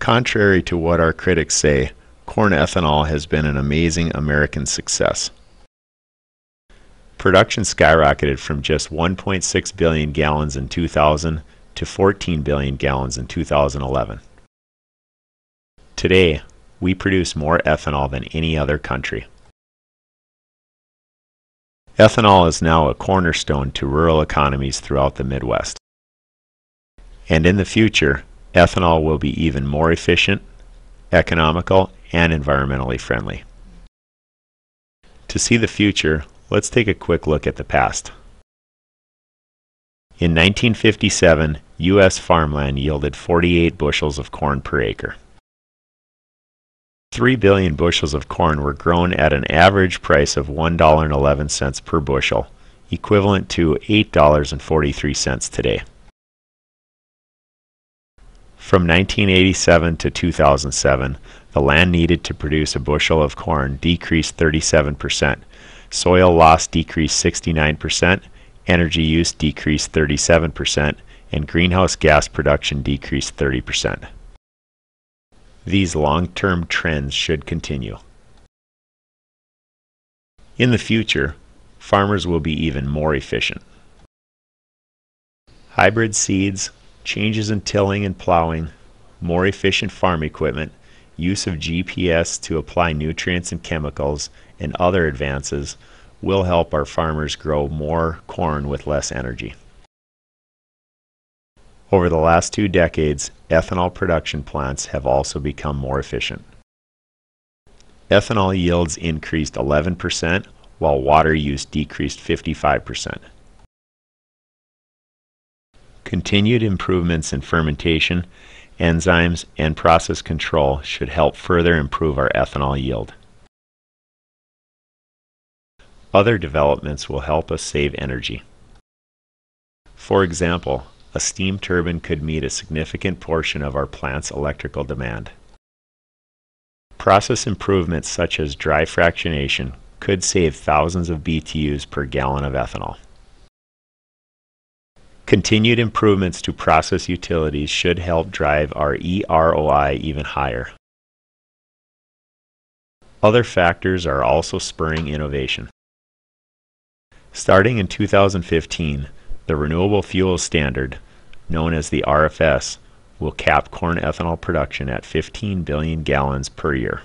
Contrary to what our critics say, corn ethanol has been an amazing American success. Production skyrocketed from just 1.6 billion gallons in 2000 to 14 billion gallons in 2011. Today, we produce more ethanol than any other country. Ethanol is now a cornerstone to rural economies throughout the Midwest. And in the future, ethanol will be even more efficient, economical, and environmentally friendly. To see the future, let's take a quick look at the past. In 1957, U.S. farmland yielded 48 bushels of corn per acre. 3 billion bushels of corn were grown at an average price of $1.11 per bushel, equivalent to $8.43 today. From 1987 to 2007, the land needed to produce a bushel of corn decreased 37%, soil loss decreased 69%, energy use decreased 37%, and greenhouse gas production decreased 30%. These long-term trends should continue. In the future, farmers will be even more efficient. Hybrid seeds, changes in tilling and plowing, more efficient farm equipment, use of GPS to apply nutrients and chemicals, and other advances will help our farmers grow more corn with less energy. Over the last 2 decades, ethanol production plants have also become more efficient. Ethanol yields increased 11%, while water use decreased 55%. Continued improvements in fermentation, enzymes, and process control should help further improve our ethanol yield. Other developments will help us save energy. For example, a steam turbine could meet a significant portion of our plant's electrical demand. Process improvements such as dry fractionation could save thousands of BTUs per gallon of ethanol. Continued improvements to process utilities should help drive our eROI even higher. Other factors are also spurring innovation. Starting in 2015, the Renewable Fuels Standard, known as the RFS, will cap corn ethanol production at 15 billion gallons per year.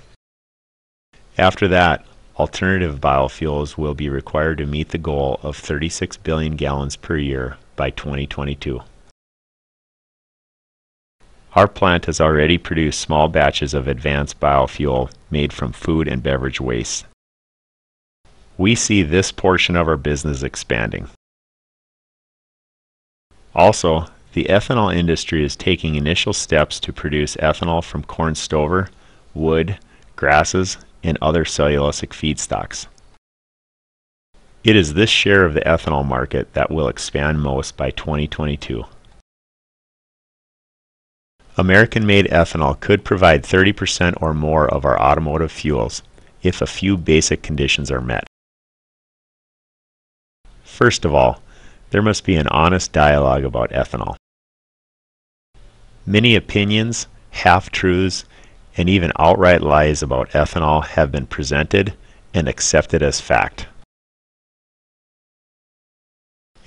After that, alternative biofuels will be required to meet the goal of 36 billion gallons per year by 2022. Our plant has already produced small batches of advanced biofuel made from food and beverage waste. We see this portion of our business expanding. Also, the ethanol industry is taking initial steps to produce ethanol from corn stover, wood, grasses, and other cellulosic feedstocks. It is this share of the ethanol market that will expand most by 2022. American-made ethanol could provide 30% or more of our automotive fuels if a few basic conditions are met. First of all, there must be an honest dialogue about ethanol. Many opinions, half-truths, and even outright lies about ethanol have been presented and accepted as fact.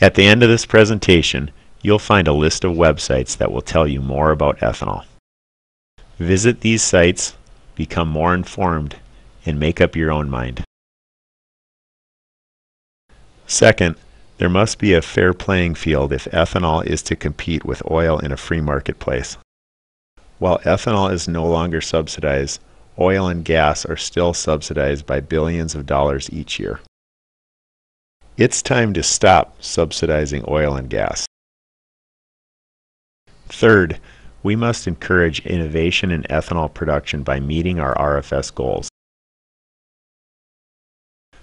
At the end of this presentation, you'll find a list of websites that will tell you more about ethanol. Visit these sites, become more informed, and make up your own mind. Second, there must be a fair playing field if ethanol is to compete with oil in a free marketplace. While ethanol is no longer subsidized, oil and gas are still subsidized by billions of dollars each year. It's time to stop subsidizing oil and gas. Third, we must encourage innovation in ethanol production by meeting our RFS goals.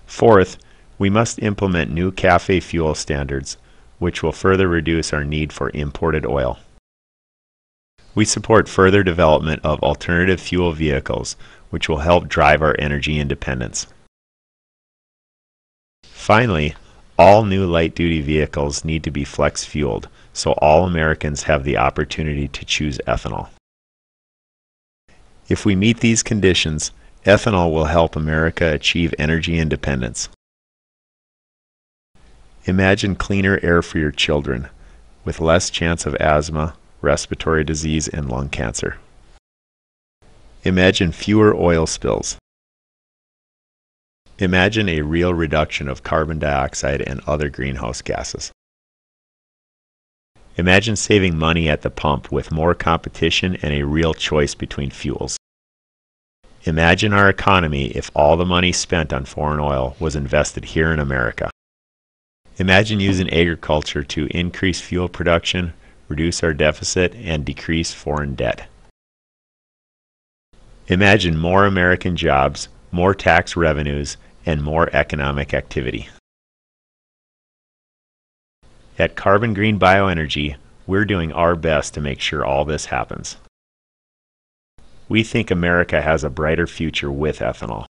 Fourth, we must implement new CAFE fuel standards, which will further reduce our need for imported oil. We support further development of alternative fuel vehicles, which will help drive our energy independence. Finally, all new light-duty vehicles need to be flex-fueled, so all Americans have the opportunity to choose ethanol. If we meet these conditions, ethanol will help America achieve energy independence. Imagine cleaner air for your children, with less chance of asthma, respiratory disease, and lung cancer. Imagine fewer oil spills. Imagine a real reduction of carbon dioxide and other greenhouse gases. Imagine saving money at the pump with more competition and a real choice between fuels. Imagine our economy if all the money spent on foreign oil was invested here in America. Imagine using agriculture to increase fuel production, reduce our deficit, and decrease foreign debt. Imagine more American jobs, more tax revenues, and more economic activity. At Carbon Green Bioenergy, we're doing our best to make sure all this happens. We think America has a brighter future with ethanol.